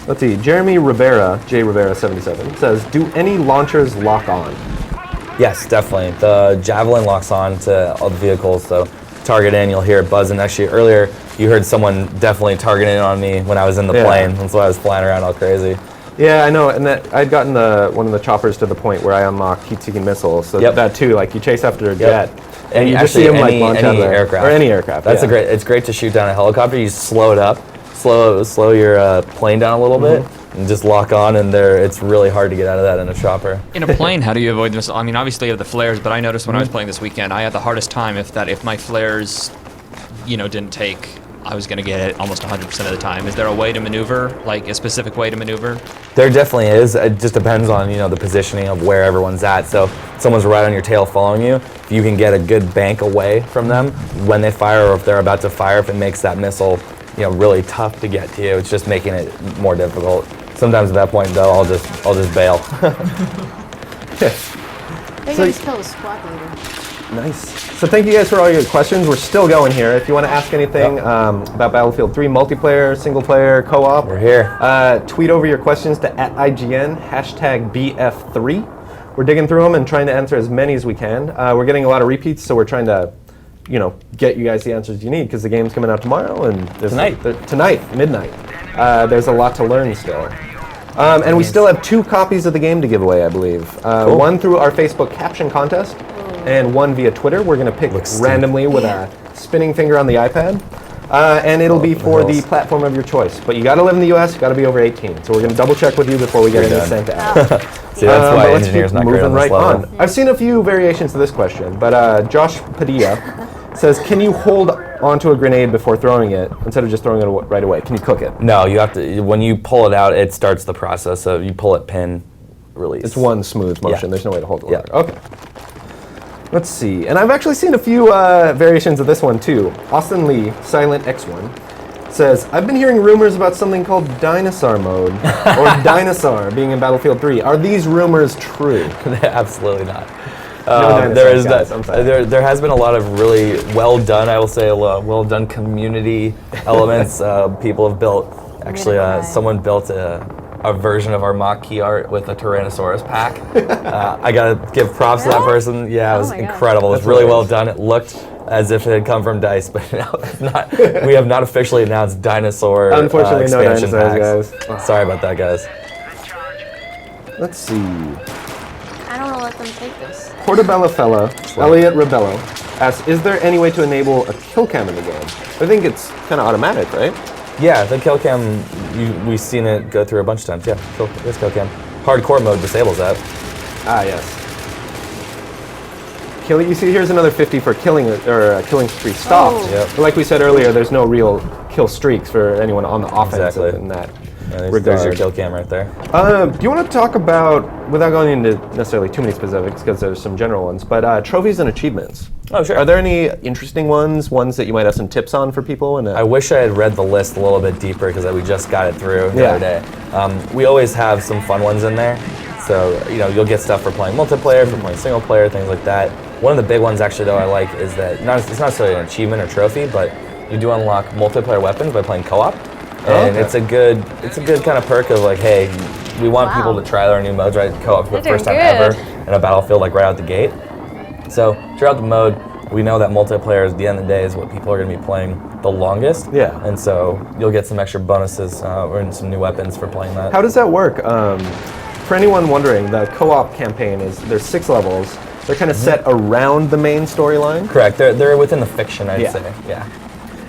Let's see. Jeremy Rivera, J Rivera 77 says, "Do any launchers lock on?" Yes, definitely. The Javelin locks on to all the vehicles, so target in, you'll hear it buzzing. Actually, earlier you heard someone definitely targeting on me when I was in the plane. That's why I was flying around all crazy. Yeah, I know, and that I'd gotten one of the choppers to the point where I unlocked heat-seeking missiles. So that too, like you chase after a jet, and you just see them like launch out of aircraft or any aircraft. That's a great. It's great to shoot down a helicopter. You slow it up, slow your plane down a little bit, and just lock on. And it's really hard to get out of that in a chopper. In a plane, how do you avoid this? I mean, obviously you have the flares, but I noticed when I was playing this weekend, I had the hardest time if my flares, didn't take. I was going to get it almost 100% of the time. Is there a way to maneuver, like a specific way to maneuver? There definitely is. It just depends on, the positioning of where everyone's at. So if someone's right on your tail following you, if you can get a good bank away from them when they fire, or if they're about to fire, if it makes that missile, really tough to get to you, it's just making it more difficult. Sometimes at that point, though, I'll just bail. They can just kill the squad leader. Nice. So thank you guys for all your questions. We're still going here. If you want to ask anything about Battlefield 3 multiplayer, single player, co-op, we're here. Tweet over your questions to @IGN, #BF3. We're digging through them and trying to answer as many as we can. We're getting a lot of repeats, so we're trying to, get you guys the answers you need, because the game's coming out tomorrow and tonight, midnight. There's a lot to learn still. And we still have 2 copies of the game to give away, I believe. Cool. One through our Facebook caption contest, and one via Twitter. We're going to pick randomly with a spinning finger on the iPad. And it'll be for the platform of your choice. But you got to live in the U.S., you got to be over 18. So we're going to double check with you before we get any sent out. See, that's why engineers not great on this level. I've seen a few variations to this question, but Josh Padilla says, "Can you hold onto a grenade before throwing it instead of just throwing it right away? Can you cook it?" No, you have to. When you pull it out, it starts the process. So you pull it, pin, release. It's one smooth motion. There's no way to hold it longer. Yeah. Okay. Let's see. And I've actually seen a few variations of this one too. Austin Lee, Silent X1, says, "I've been hearing rumors about something called dinosaur mode or dinosaur being in Battlefield 3. Are these rumors true?" Absolutely not. There has been a lot of really well done, I will say, well done community elements. People have built. Actually, someone built a version of our mock key art with a Tyrannosaurus pack. I gotta give props to that person. Yeah, it was incredible. It was really well done. It looked as if it had come from DICE, but now it's not. We have not officially announced dinosaur Unfortunately, no expansion dinosaurs, packs. guys. Sorry about that, guys. Let's see. I don't want to let them take this. Portobello Fella, Elliot Rebello, asks, "Is there any way to enable a kill cam in the game?" I think it's kind of automatic, right? Yeah, the kill cam, we've seen it go through a bunch of times. Yeah, there's kill cam. Hardcore mode disables that. Ah, yes. You see, here's another 50 for killing killing streak stopped. Oh. Yep. But like we said earlier, there's no real kill streaks for anyone on the offensive in that regard. There's your kill cam right there. Do you want to talk about, without going into necessarily too many specifics, because there's some general ones, but trophies and achievements? Oh, sure. Are there any interesting ones that you might have some tips on for people? I wish I had read the list a little bit deeper, because we just got it through the other day. We always have some fun ones in there. So, you'll get stuff for playing multiplayer, for playing single player, things like that. One of the big ones, actually, though, I like is that it's not necessarily an achievement or trophy, but you do unlock multiplayer weapons by playing co-op. And it's a good kind of perk of like, hey, we want people to try our new modes, right? Co-op for the first time ever in a Battlefield, like right out the gate. So throughout the mode, we know that multiplayer at the end of the day is what people are going to be playing the longest. Yeah. And so you'll get some extra bonuses or some new weapons for playing that. How does that work? For anyone wondering, the co-op campaign there's 6 levels. They're kind of set around the main storyline. Correct. They're within the fiction, I'd say. Yeah.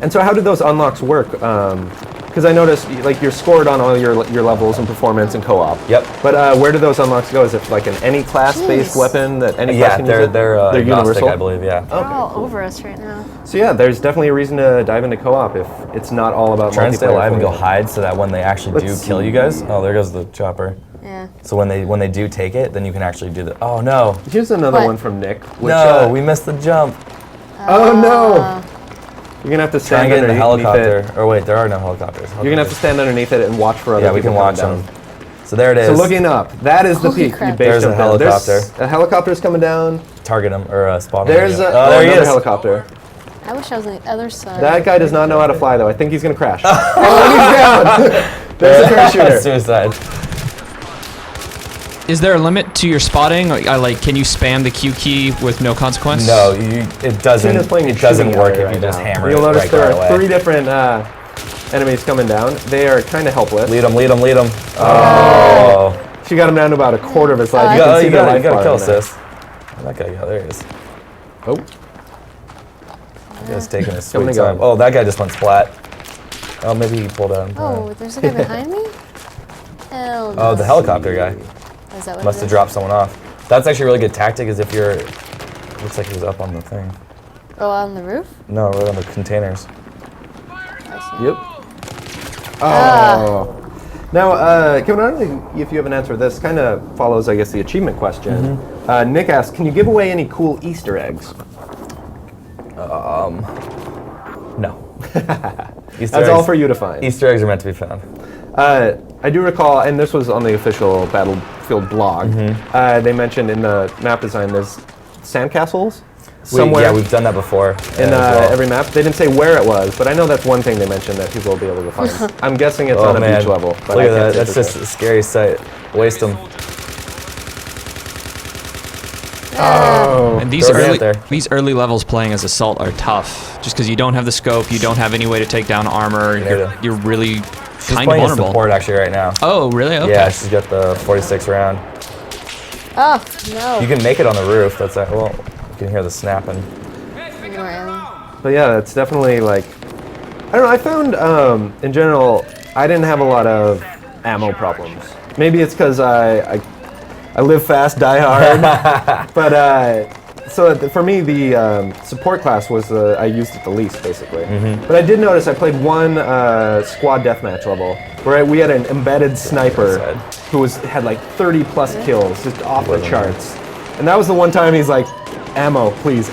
And so how do those unlocks work? Because I noticed like you're scored on all your levels and performance in co-op. Yep. But where do those unlocks go? Is it like an any class-based weapon that any class can use? They're universal, I believe. Yeah. They're all over us right now. So yeah, there's definitely a reason to dive into co-op if it's not all about try and stay alive and go you. hide so that when they actually do kill you guys, oh, there goes the chopper. Yeah. So when they do take it, then you can actually do the. Oh no. Here's another one from Nick. Which, we missed the jump. Oh no. You're gonna have to stand get in the underneath helicopter. it. Or wait, there are no helicopters. You're gonna have to stand underneath it and watch for other people. Yeah, we can watch them. So there it is. So looking up, that is the peak. There's a helicopter. A helicopter's coming down. Target him or spot him. There's there he is. Helicopter. I wish I was on the other side. That guy does not know how to fly though. I think he's gonna crash. Oh, and he's down. There's a turret shooter. Suicide. Is there a limit to your spotting? Like, can you spam the Q key with no consequence? No, it doesn't. Tina's playing It doesn't shooting work gallery if you right just now. hammer You'll it notice right there away. are 3 different enemies coming down. They are kind of helpless. Lead him. Oh. She got him down to about a quarter of his life. You can see gotta, the you gotta life kill bar in there. sis. That guy, there he is. Oh, That guy's taking his Coming sweet and time. going. Oh, that guy just went splat. Oh, maybe he pulled out. Oh, there's a guy behind me? Hell no. Oh, the helicopter guy. Is that what Must it have is? dropped someone off. That's actually a really good tactic is if you're... Looks like he was up on the thing. Oh, on the roof? No, right on the containers. I see. yep. Oh. Now, Kevin, I don't know if you have an answer. This kind of follows, I guess, the achievement question. Nick asked, can you give away any cool Easter eggs? No. That's all for you to find. Easter eggs are meant to be found. I do recall, and this was on the official Battlefield blog, they mentioned in the map design there's sandcastles somewhere Yeah, we've done that before. in as well. every map. They didn't say where it was, but I know that's one thing they mentioned that people will be able to find. I'm guessing it's on a beach level. But Look I at can't that. say That's for just sure. a scary sight. Waste them. Oh. And these Throw a grenade early there. these early levels playing as Assault are tough, just because you don't have the scope, you don't have any way to take down armor. Yeah. You're really She's kind of playing vulnerable. support actually right now. Oh, really? Okay. Yeah, she's got the 46 round. Oh, no. You can make it on the roof. That's well, you can hear the snapping. More alien. But yeah, it's definitely like, I don't know, I found in general, I didn't have a lot of ammo problems. Maybe it's because I live fast, die hard. But so for me, the support class was I used it the least, basically. But I did notice I played one squad deathmatch level where we had an embedded sniper who had like 30 plus kills, just off the charts. And that was the one time he's like, ammo, please,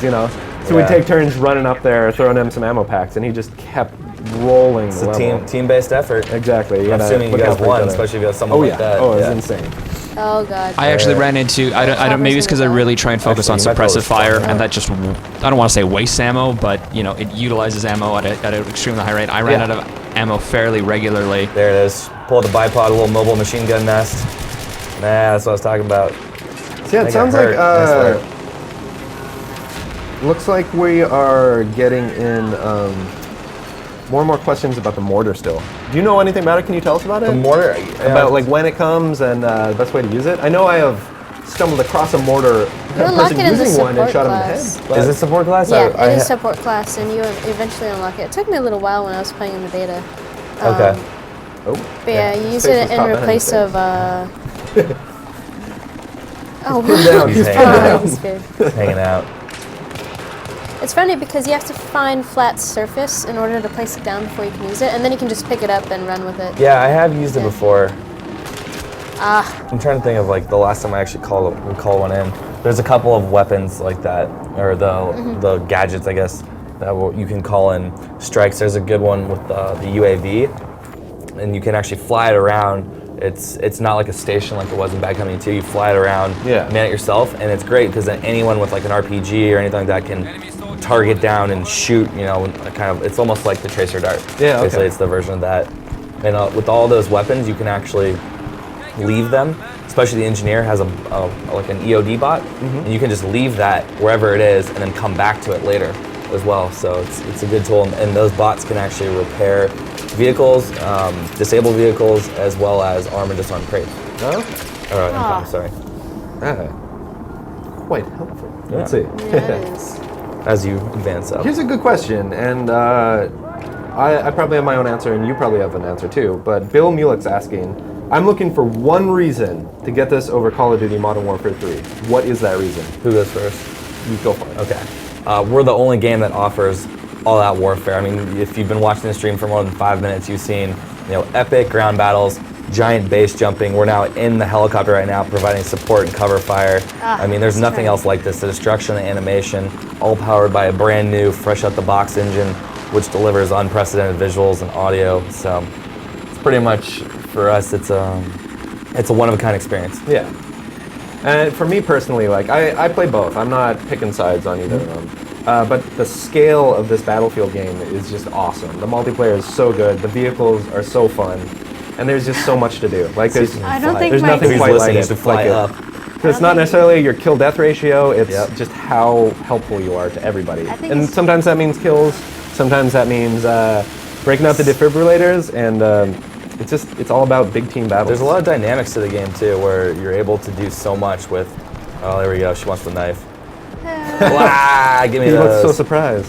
you know? So we'd Yeah. take turns running up there, throwing him some ammo packs, and he just kept rolling It's the a level. team-based effort. Exactly. You I'm gotta assuming you look out guys for each won, other. especially if you have someone Oh like yeah. that. Oh, it yeah. was insane. Oh, God. I actually ran into, I don't maybe it's because I really try and focus Actually, on you might be able suppressive to fire, spawn and that just, I don't want to say wastes ammo, but you know, it utilizes ammo at an extremely high rate. I ran out of ammo fairly regularly. There it is. Pull the bipod, a little mobile machine gun nest. Nah, that's what I was talking about. So yeah, it Make sounds hurt. like Nice looks like we are getting in more and more questions about the mortar still. Do you know anything about it? Can you tell us about it? The mortar. About like when it comes and the best way to use it. I know I have stumbled across a mortar, a unlock person it in the using one and support shot him in class. the head. but- Is it support class? Yeah, it is support class, and you eventually unlock it. It took me a little while when I was playing in the beta. Okay. Oh, But yeah, you use Face it was in caught behind replace the of, oh, down. He's He's hanging pinned oh, down. he's good. Hanging out. It's funny because you have to find flat surface in order to place it down before you can use it, and then you can just pick it up and run with it. Yeah, I have used it Yeah. before. Ah, I'm trying to think of like the last time I actually call one in. There's a couple of weapons like that, or the gadgets, I guess, that you can call in strikes. There's a good one with the UAV, and you can actually fly it around. It's not like a station like it was in Bad Company 2. You fly it around, Yeah. man it yourself, and it's great because then anyone with like an RPG or anything like that can target down and shoot. You know, kind of. It's almost like the tracer dart. Yeah, okay. Basically, it's the version of that. And with all those weapons, you can actually leave them. Especially the engineer has like an EOD bot, and you can just leave that wherever it is, and then come back to it later as well. So it's a good tool, and those bots can actually repair vehicles, disable vehicles, as well as arm and disarm crates. No? I'm sorry. Quite helpful. Yeah. Let's see. yeah, it is. As you advance up. Here's a good question, and I probably have my own answer, and you probably have an answer too. But Bill Mulick's asking, I'm looking for one reason to get this over Call of Duty Modern Warfare 3. What is that reason? Who goes first? You go for it. Okay. We're the only game that offers all-out warfare. I mean, if you've been watching the stream for more than 5 minutes, you've seen, epic ground battles, giant base jumping. We're now in the helicopter right now, providing support and cover fire. I mean, there's that's nothing right. else like this. The destruction, the animation, all powered by a brand new, fresh-out-the-box engine, which delivers unprecedented visuals and audio. So, it's pretty much for us. It's a one-of-a-kind experience. Yeah. And for me personally, like I play both. I'm not picking sides on either of them. But the scale of this Battlefield game is just awesome. The multiplayer is so good. The vehicles are so fun, and there's just so much to do. Like there's I don't think there's my nothing He's quite listening, like he's it. to fly up. It's not necessarily your kill-death ratio. It's Yep. just how helpful you are to everybody. I think And it's- sometimes that means kills. Sometimes that means breaking out the defibrillators, and it's all about big team battles. There's a lot of dynamics to the game too, where you're able to do so much with. Oh, there we go. She wants the knife. Wow, give me He looks so those. surprised.